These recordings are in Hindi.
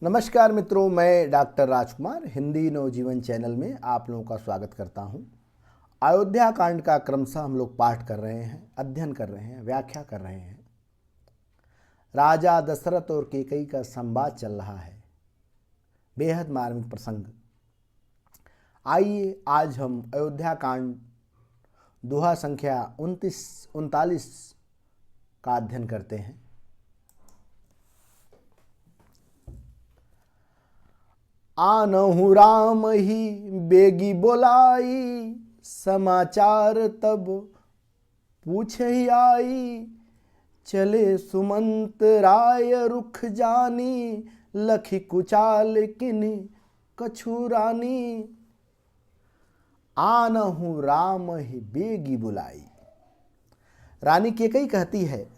नमस्कार मित्रों, मैं डॉक्टर राजकुमार हिंदी नवजीवन चैनल में आप लोगों का स्वागत करता हूं। अयोध्या कांड का क्रमशः हम लोग पाठ कर रहे हैं, अध्ययन कर रहे हैं, व्याख्या कर रहे हैं। राजा दशरथ और कैकेयी का संवाद चल रहा है, बेहद मार्मिक प्रसंग। आइए आज हम अयोध्या कांड दोहा संख्या 39 का अध्ययन करते हैं। आनहु राम ही बेगी बोलाई, समाचार तब पूछहि आई। चले सुमंत राय रुख जानी, लखि कुचाल किन्हि कछु रानी। आनहु राम ही बेगी बुलाई। रानी कैकेयी कहती है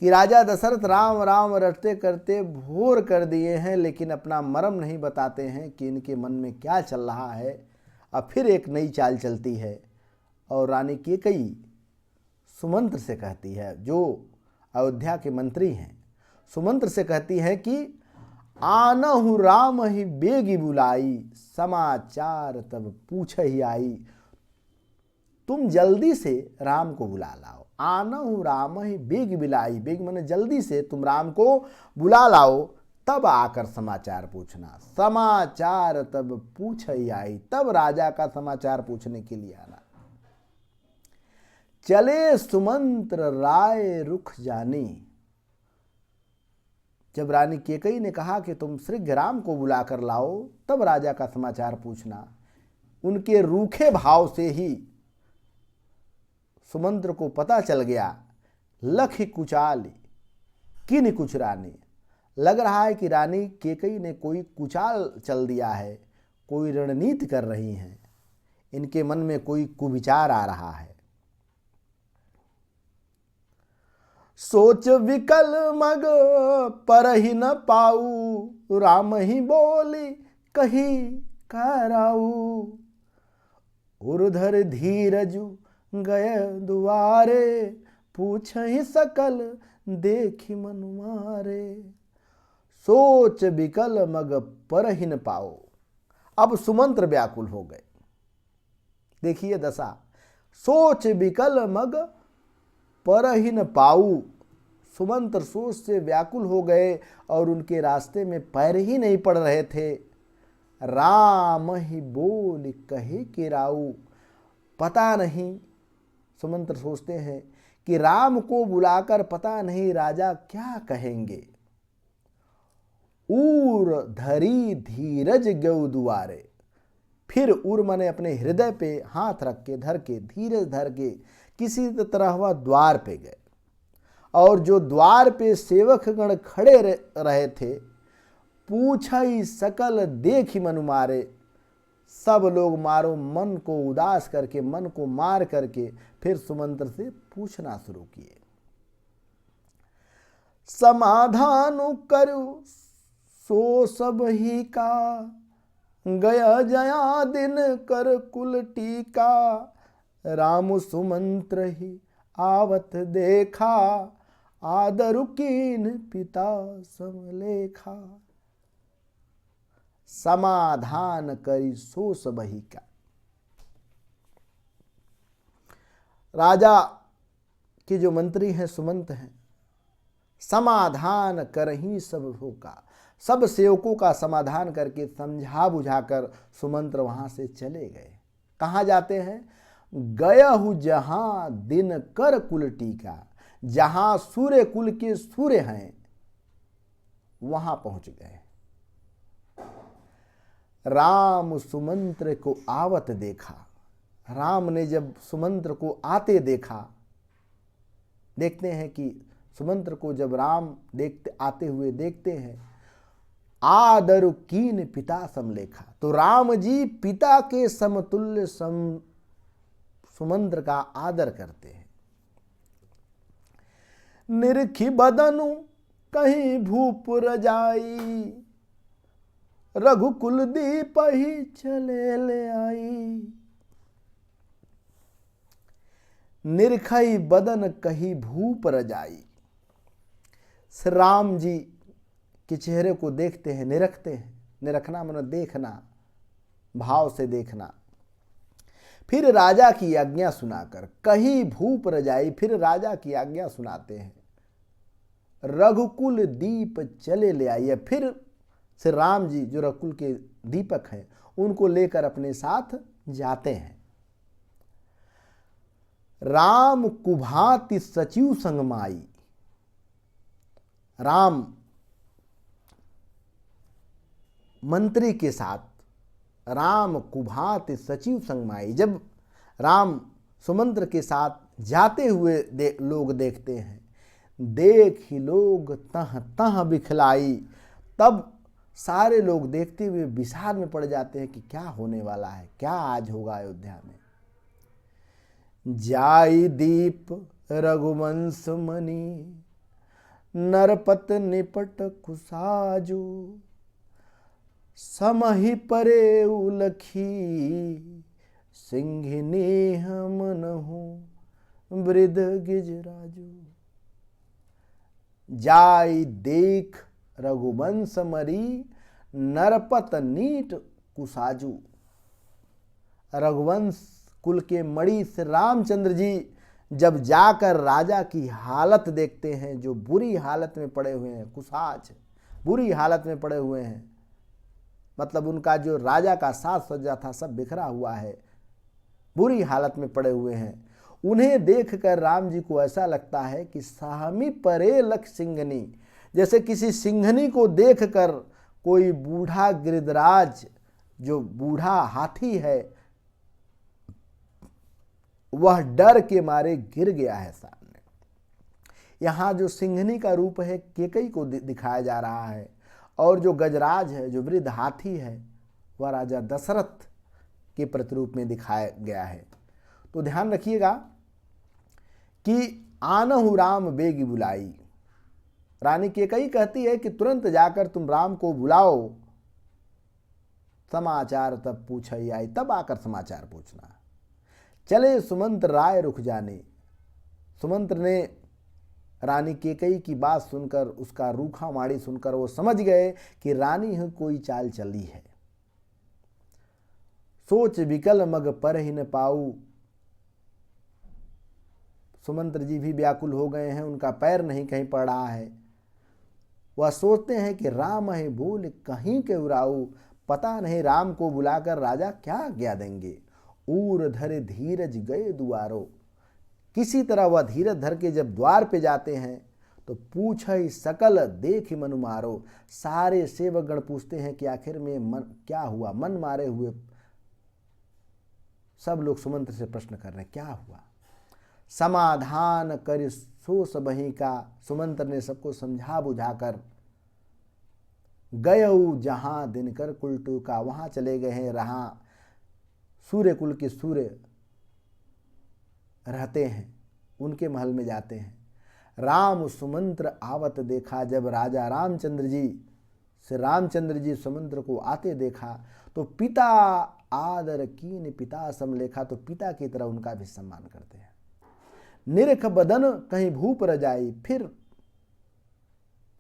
कि राजा दशरथ राम राम रटते करते भोर कर दिए हैं, लेकिन अपना मर्म नहीं बताते हैं कि इनके मन में क्या चल रहा है। अब फिर एक नई चाल चलती है और रानी कैकेयी सुमंत्र से कहती है, जो अयोध्या के मंत्री हैं, सुमंत्र से कहती है कि आनहु राम ही बेगी बुलाई, समाचार तब पूछहि आई। तुम जल्दी से राम को बुला लाओ। आनहु राम ही बेग बिलाई, बेग माने जल्दी से तुम राम को बुला लाओ, तब आकर समाचार पूछना। समाचार तब पूछहि आई, तब राजा का समाचार पूछने के लिए आना। चले सुमंत्र राय रुख जानी। जब रानी कैकेयी ने कहा कि तुम शीघ्र राम को बुला कर लाओ, तब राजा का समाचार पूछना, उनके रूखे भाव से ही सुमंत्र को पता चल गया। लखि कुचाल किन्हि कुछ रानी। लग रहा है कि रानी कैकेयी ने कोई कुचाल चल दिया है, कोई रणनीति कर रही हैं, इनके मन में कोई कुविचार आ रहा है। सोच विकल मग परहि न पाऊ, राम ही बोली कही कराऊ। उर्धर धीरजु गय दुआरे, पूछहि सकल देखि मन मारे। सोच विकल मग परहि न पाओ। अब सुमंत्र व्याकुल हो गए। देखिए दशा, सोच विकल मग परहि न पाऊ। सुमंत्र सोच से व्याकुल हो गए और उनके रास्ते में पैर ही नहीं पड़ रहे थे। राम ही बोल कहे कि राऊ। पता नहीं, सुमंत्र सोचते हैं कि राम को बुलाकर पता नहीं राजा क्या कहेंगे। उर धरी धीरज गऊ दुआरे। फिर उर माने अपने हृदय पे हाथ रख के, धर के, धीरज धर के किसी तरह वह द्वार पे गए, और जो द्वार पे सेवक गण खड़े रहे थे, पूछई सकल देखि मनु मारे। सब लोग मारो मन को उदास करके, मन को मार करके फिर सुमंत्र से पूछना शुरू किए। समाधान करु सो सब ही का, गया जया दिन कर कुल टीका। राम सुमंत्र ही आवत देखा, आदरु कीन पिता समलेखा। समाधान करी सो सबही का। राजा के जो मंत्री हैं सुमंत हैं, समाधान करही सब होका, सब सेवकों का समाधान करके समझा बुझाकर सुमंत्र वहां से चले गए। कहाँ जाते हैं? गयहु जहां दिन कर कुल टीका। जहां सूर्य कुल के सूर्य हैं वहां पहुंच गए। राम सुमंत्र को आवत देखा। राम ने जब सुमंत्र को आते देखा, देखते हैं कि सुमंत्र को जब राम आते हुए देखते हैं, आदरु कीन पिता समलेखा। तो राम जी पिता के समतुल्य सुमंत्र का आदर करते हैं। निरखी बदनु कहीं भूप रजाई, रघुकुल दीप ही चले ले आई। निरखई बदन कही भूप रजाई। श्री राम जी के चेहरे को देखते हैं, निरखते हैं। निरखना माने देखना, भाव से देखना। फिर राजा की आज्ञा सुनाकर कही भूप रजाई, फिर राजा की आज्ञा सुनाते हैं। रघुकुल दीप चले ले आइए, फिर से राम जी जो रघुकुल के दीपक हैं उनको लेकर अपने साथ जाते हैं। राम कुभाति सचिव संगमाई, राम मंत्री के साथ, राम कुभाति सचिव संगमाई, जब राम सुमंत्र के साथ जाते हुए लोग देखते हैं। देख ही लोग तह तह बिखलाई, तब सारे लोग देखते हुए विषाद में पड़ जाते हैं कि क्या होने वाला है, क्या आज होगा अयोध्या में। जाई दीप रघुवंश मणि, नरपत निपट कुसाजो, समहि परे उलखी, सिंघिनी हमन हो वृद्ध गिजराजो। जाई देख रघुवंश मरी, नरपत नीट कुसाजू। रघुवंश कुल के मणि से रामचंद्र जी जब जाकर राजा की हालत देखते हैं, जो बुरी हालत में पड़े हुए हैं, कुसाज बुरी हालत में पड़े हुए हैं, मतलब उनका जो राजा का साज सज्जा था सब बिखरा हुआ है, बुरी हालत में पड़े हुए हैं। उन्हें देखकर राम जी को ऐसा लगता है कि साहमी परे लख सिंघनी, जैसे किसी सिंघनी को देखकर कोई बूढ़ा गिरिधराज, जो बूढ़ा हाथी है, वह डर के मारे गिर गया है सामने। यहाँ जो सिंघनी का रूप है केकई को दिखाया जा रहा है, और जो गजराज है, जो वृद्ध हाथी है, वह राजा दशरथ के प्रतिरूप में दिखाया गया है। तो ध्यान रखिएगा कि आनहु राम बेगी बुलाई। रानी केकई कहती है कि तुरंत जाकर तुम राम को बुलाओ, समाचार तब पूछई आई, तब आकर समाचार पूछना। चले सुमंत्र राय रुख जाने, सुमंत्र ने रानी केकई की बात सुनकर, उसका रूखा माड़ी सुनकर वो समझ गए कि रानी ही कोई चाल चली है। सोच विकल मग पर ही न पाऊ, सुमंत्र जी भी व्याकुल हो गए हैं, उनका पैर नहीं कहीं पड़ रहा है। वह सोचते हैं कि राम है बोल कहीं के उराऊ, पता नहीं राम को बुलाकर राजा क्या आज्ञा देंगे। ऊर धरे धीरज गए दुआरो, किसी तरह वह धीरज धर के जब द्वार पे जाते हैं तो पूछई सकल देख मनु मारो। सारे सेवक गण पूछते हैं कि आखिर में मन क्या हुआ, मन मारे हुए सब लोग सुमंत्र से प्रश्न कर रहे हैं क्या हुआ। समाधान कर सो सबही का, सुमंत्र ने सबको समझा बुझाकर गयऊ जहां दिनकर कुलटू का, वहां चले गए हैं रहा सूर्य कुल के सूर्य रहते हैं, उनके महल में जाते हैं। राम सुमंत्र आवत देखा, जब राजा रामचंद्र जी से रामचंद्र जी सुमंत्र को आते देखा तो पिता आदर कीन पिता समलेखा, तो पिता की तरह उनका भी सम्मान करते हैं। निरख बदन कहीं भूप रजाई, फिर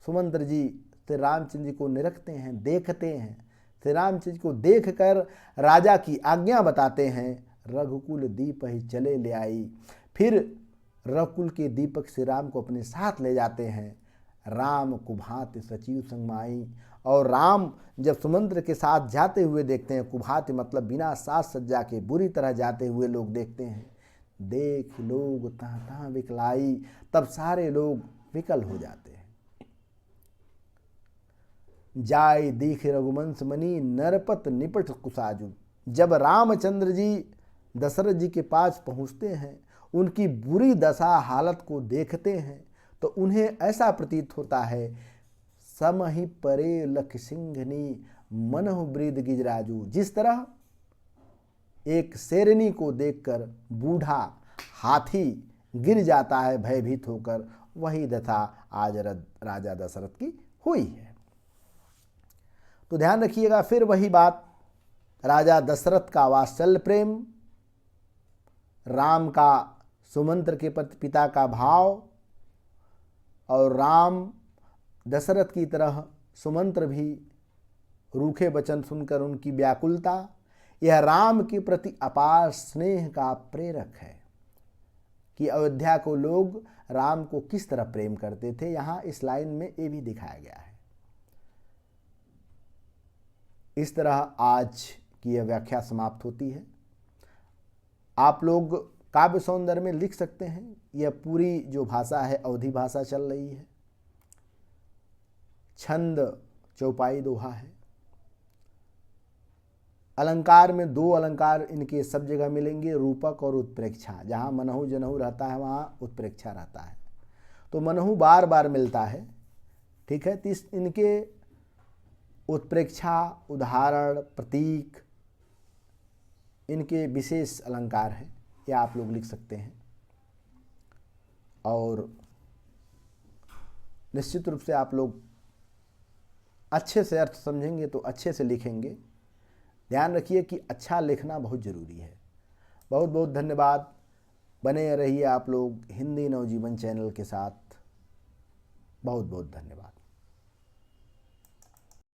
सुमंत्र जी श्री रामचंद्र जी को निरखते हैं, देखते हैं। श्री रामचंद्र जी को देखकर राजा की आज्ञा बताते हैं। रघुकुल दीप ही चले ले आई, फिर रघुकुल के दीपक श्री राम को अपने साथ ले जाते हैं। राम कुभाति सचिव संगमाई, और राम जब सुमंत्र के साथ जाते हुए देखते हैं, कुभाति मतलब बिना साज सज्जा के बुरी तरह जाते हुए लोग देखते हैं। देख लोग तहाँ तहाँ विकलाई, तब सारे लोग विकल हो जाते हैं। जाय देख रघुवंश मणि, नरपत निपट कुसाजू। जब रामचंद्र जी दशरथ जी के पास पहुँचते हैं, उनकी बुरी दशा हालत को देखते हैं तो उन्हें ऐसा प्रतीत होता है समहि परे लख सिंघनी मनहु वृद्ध गिजराजू। जिस तरह एक शेरनी को देखकर बूढ़ा हाथी गिर जाता है भयभीत होकर, वही दशा आज राजा दशरथ की हुई है। तो ध्यान रखिएगा, फिर वही बात, राजा दशरथ का वात्सल्य प्रेम, राम का सुमंत्र के प्रति पिता का भाव, और राम दशरथ की तरह सुमंत्र भी रूखे वचन सुनकर उनकी व्याकुलता यह राम के प्रति अपार स्नेह का प्रेरक है कि अयोध्या को लोग राम को किस तरह प्रेम करते थे। यहाँ इस लाइन में ये भी दिखाया गया है। इस तरह आज की यह व्याख्या समाप्त होती है। आप लोग काव्य सौंदर्य में लिख सकते हैं। यह पूरी जो भाषा है अवधी भाषा चल रही है। छंद चौपाई दोहा है। अलंकार में दो अलंकार इनके सब जगह मिलेंगे, रूपक और उत्प्रेक्षा। जहाँ मनहु जनहु रहता है वहाँ उत्प्रेक्षा रहता है, तो मनहु बार बार मिलता है, ठीक है। तो इनके उत्प्रेक्षा, उदाहरण, प्रतीक, इनके विशेष अलंकार हैं, यह आप लोग लिख सकते हैं। और निश्चित रूप से आप लोग अच्छे से अर्थ समझेंगे तो अच्छे से लिखेंगे। ध्यान रखिए कि अच्छा लिखना बहुत ज़रूरी है। बहुत बहुत धन्यवाद। बने रहिए आप लोग हिंदी नवजीवन चैनल के साथ। बहुत बहुत धन्यवाद।